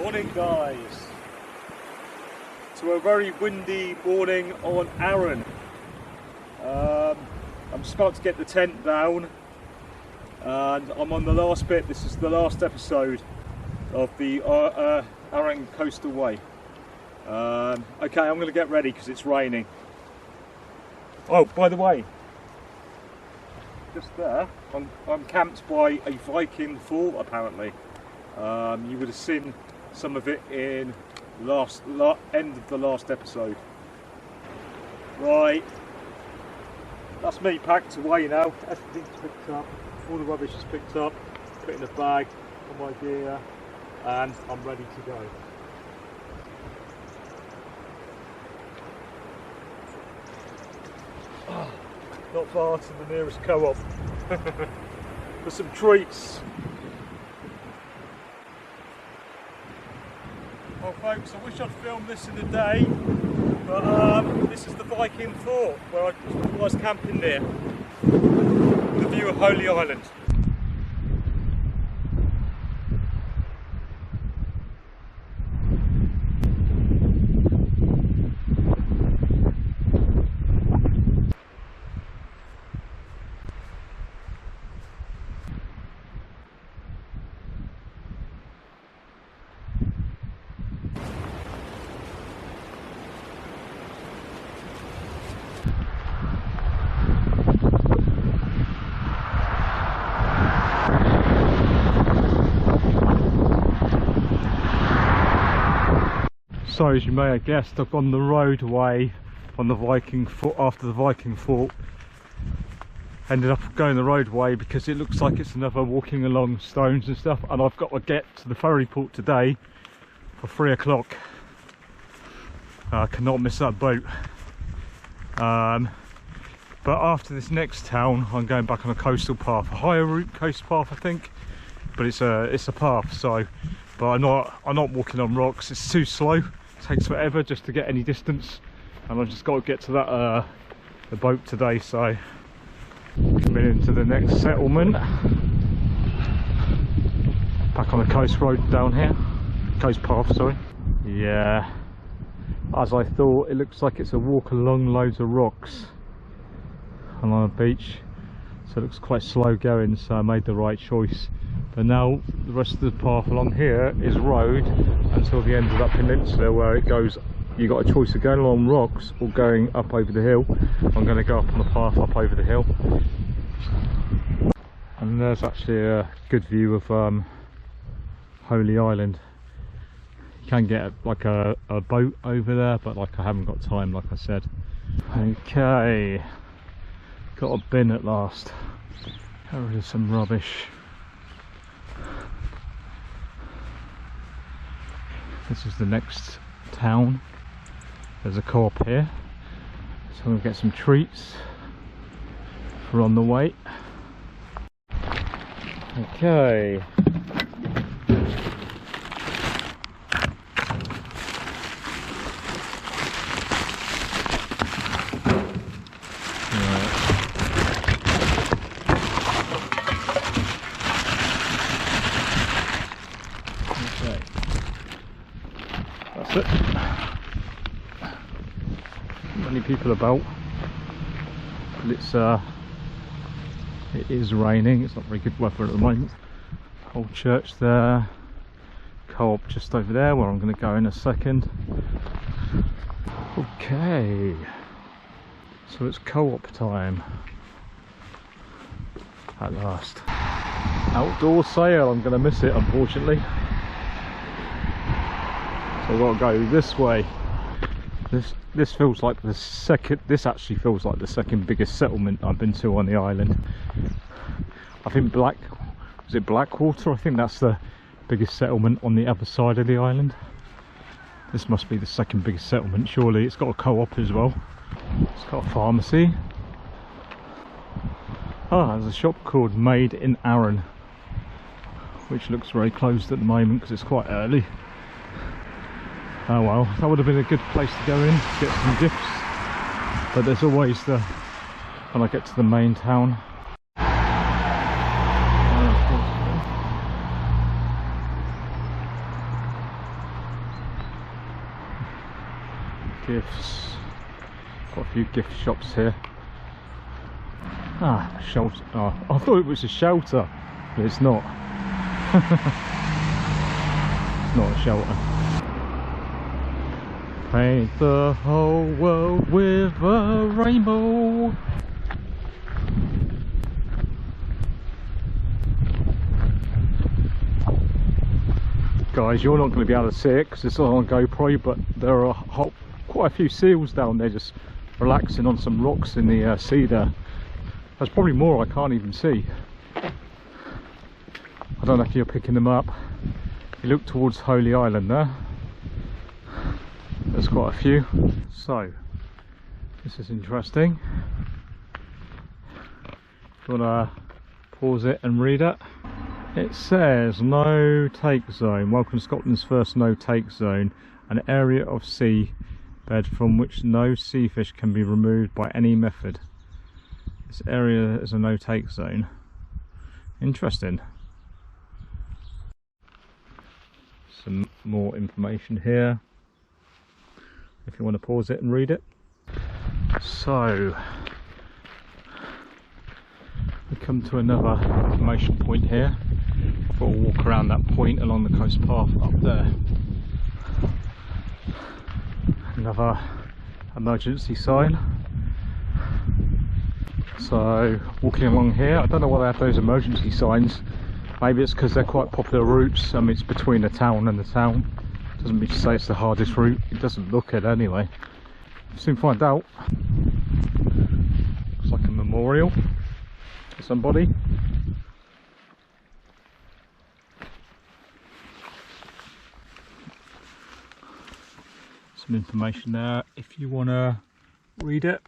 Morning guys, to a very windy morning on Arran. I'm just about to get the tent down and I'm on the last bit. This is the last episode of the Arran Coastal Way. Okay, I'm going to get ready because it's raining. Oh, by the way, just there, I'm camped by a Viking fort apparently. You would have seen some of it in end of the last episode. Right, that's me packed away now. Everything's picked up, all the rubbish is picked up, put in a bag, all my gear, and I'm ready to go. Not far to the nearest co-op for some treats. Well folks, I wish I'd filmed this in the day, but this is the Viking fort where I was camping near. The view of Holy Island. So as you may have guessed, I've gone the roadway on the Viking fort after the Viking fort. Ended up going the roadway because it looks like it's another walking along stones and stuff, and I've got to get to the ferry port today for 3 o'clock. I cannot miss that boat. But after this next town, I'm going back on a coastal path, a higher route coast path I think, but it's a path. So, but I'm not walking on rocks. It's too slow. Takes forever just to get any distance, and I've just got to get to that the boat today. So coming into the next settlement, back on the coast road down here, coast path, sorry. Yeah, as I thought, it looks like it's a walk along loads of rocks along a beach, so it looks quite slow going, so I made the right choice. But now the rest of the path along here is road until the end of that peninsula where it goes. You got a choice of going along rocks or going up over the hill. I'm going to go up on the path up over the hill, and there's actually a good view of Holy Island. You can get like a boat over there, but like I haven't got time, like I said. Okay, got a bin at last. Get rid of some rubbish. This is the next town. There's a co-op here, so I'm going to get some treats for on the way. Okay. That's it. Many people about, but it is raining. It's not very good weather at the moment. Old church there, co-op just over there where I'm going to go in a second. Okay, so it's co-op time at last. Outdoor sale. I'm going to miss it unfortunately. So I've got to go this way. This feels like the second. This actually feels like the second biggest settlement I've been to on the island. I think was it Blackwater? I think that's the biggest settlement on the other side of the island. This must be the second biggest settlement. Surely it's got a co-op as well. It's got a pharmacy. Ah, there's a shop called Made in Arran, which looks very closed at the moment because it's quite early. Oh well, that would have been a good place to go in to get some gifts, but there's always when I get to the main town. Gifts. Got a few gift shops here. Ah, a shelter. Oh, I thought it was a shelter, but it's not. It's not a shelter. Paint the whole world with a rainbow. Guys, you're not going to be able to see it because it's on GoPro, but there are quite a few seals down there just relaxing on some rocks in the sea there. There's probably more I can't even see. I don't know if you're picking them up. You look towards Holy Island there. There's quite a few. So, this is interesting. If you want to pause it and read it. It says, no take zone. Welcome to Scotland's first no take zone. An area of sea bed from which no sea fish can be removed by any method. This area is a no take zone. Interesting. Some more information here if you want to pause it and read it. So we come to another information point here. I thought we'll walk around that point along the coast path up there. Another emergency sign. So walking along here, I don't know why they have those emergency signs. Maybe it's because they're quite popular routes. I mean, it's between the town and the town. Doesn't mean to say it's the hardest route. It doesn't look it anyway. Soon find out. Looks like a memorial to somebody. Some information there if you want to read it.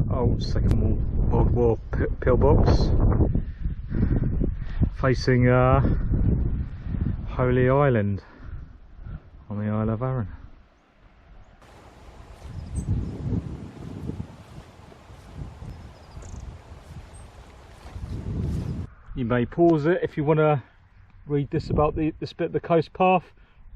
Oh, Second World War pillbox facing Holy Island on the Isle of Arran. You may pause it if you want to read this about this bit of the coast path.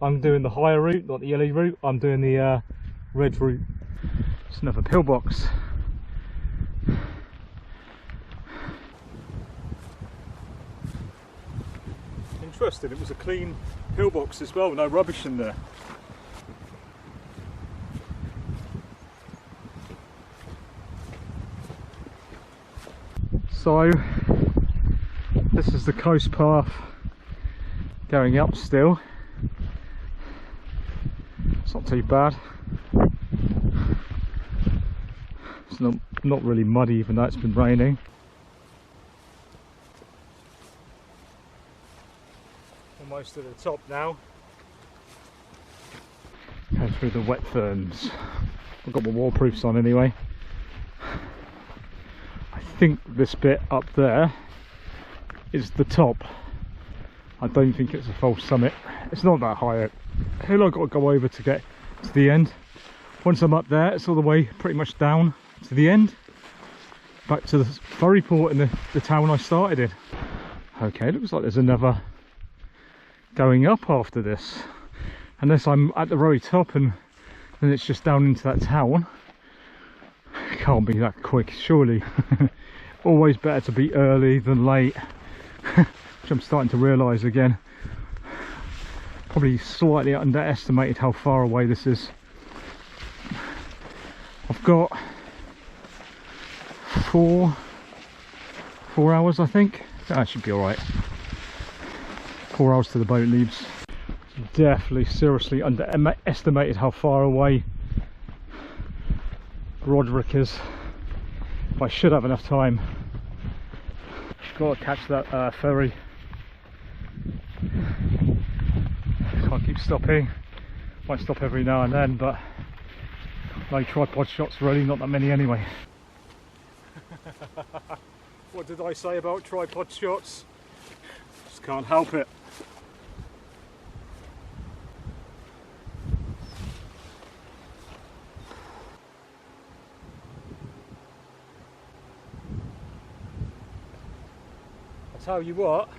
I'm doing the higher route, not the yellow route. I'm doing the red route. It's another pillbox. Interesting, it was a clean pillbox as well, no rubbish in there. So this is the coast path going up still. It's not too bad. It's not really muddy even though it's been raining. Almost to the top now. Going through the wet ferns. I've got my waterproofs on anyway. I think this bit up there is the top. I don't think it's a false summit. It's not that high a hill I've got to go over to get to the end. Once I'm up there, it's all the way pretty much down to the end. Back to the ferry port in the town I started in. Okay, looks like there's another going up after this. Unless I'm at the very top and then it's just down into that town. It can't be that quick, surely. Always better to be early than late. Which I'm starting to realise again. Probably slightly underestimated how far away this is. I've got 4 hours I think. That should be alright. 4 hours till the boat leaves. Definitely seriously underestimated how far away Brodick is. I should have enough time. Got to catch that ferry. Can't keep stopping. Might stop every now and then, but no tripod shots really, not that many anyway. What did I say about tripod shots? Just can't help it. Tell you what,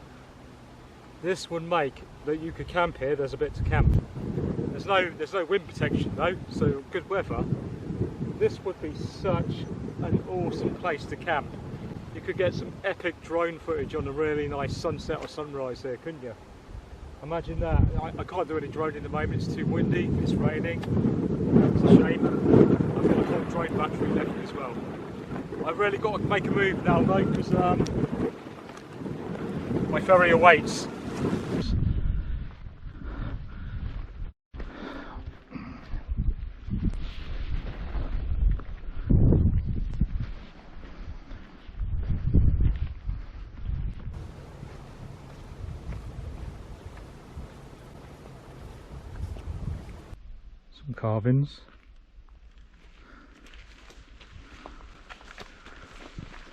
This would make that you could camp here. There's a bit to camp. There's no wind protection though, so good weather. This would be such an awesome place to camp. You could get some epic drone footage on a really nice sunset or sunrise here, couldn't you? Imagine that. I can't do any drone at the moment, it's too windy, it's raining. It's a shame. I've got a whole drone battery left as well. I've really got to make a move now though, because my ferry awaits. Some carvings.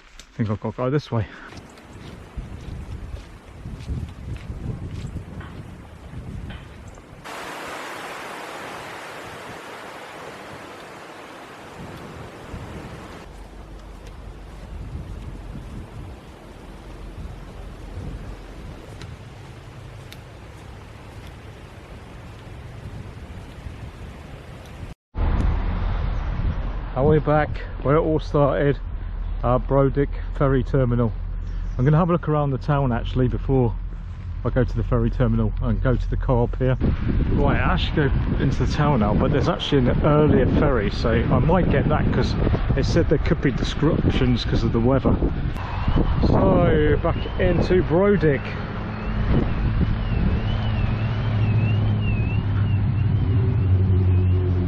I think I've got to go this way. Our way back where it all started, Brodick ferry terminal. I'm going to have a look around the town actually before I go to the ferry terminal and go to the co-op here. Right, I actually go into the town now, but there's actually an earlier ferry, so I might get that because it said there could be disruptions because of the weather. So back into Brodick.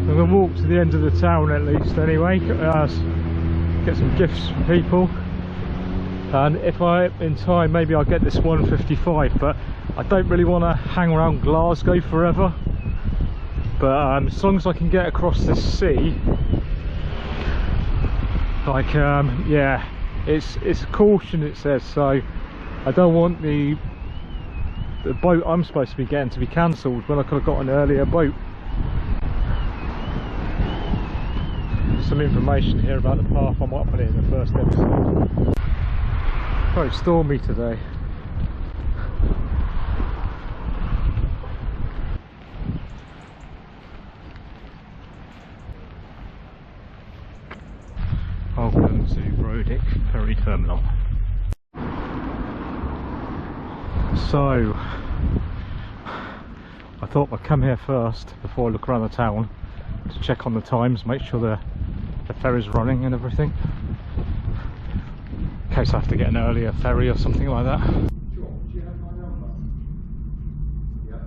I'm going to walk to the end of the town at least anyway, get some gifts from people, and if I'm in time maybe I'll get this 155, but I don't really want to hang around Glasgow forever. But as long as I can get across the sea, like yeah, it's caution it says, so I don't want the boat I'm supposed to be getting to be cancelled when I could have got an earlier boat. Some information here about the path. I might put it in the first episode. Very stormy today. Welcome to Brodick Ferry Terminal. So I thought I'd come here first before I look around the town to check on the times, make sure the ferry's running and everything, in case I have to get an earlier ferry or something like that. Sure. Do you have my number? Yeah.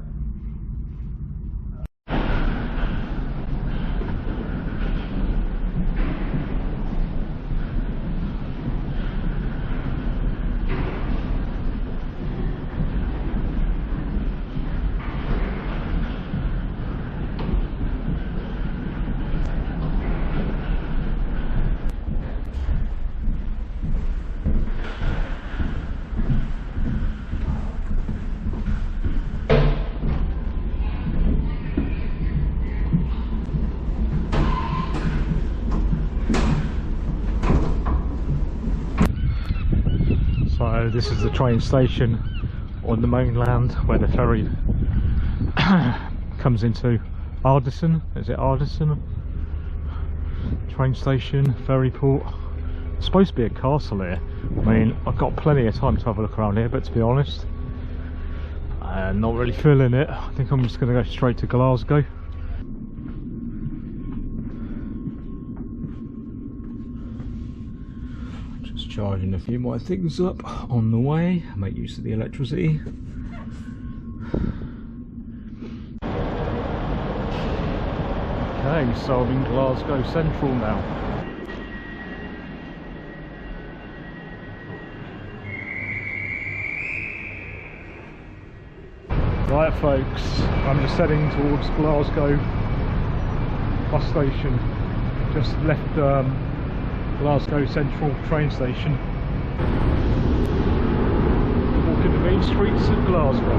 So this is the train station on the mainland where the ferry comes into Ardison. Is it Ardison? Train station, ferry port. It's supposed to be a castle here. I mean, I've got plenty of time to have a look around here, but to be honest, I'm not really feeling it. I think I'm just going to go straight to Glasgow. Charging a few more things up on the way, make use of the electricity. Okay, so I'm in Glasgow Central now. Right folks, I'm just heading towards Glasgow bus station. Just left Glasgow Central train station. Walking the main streets of Glasgow.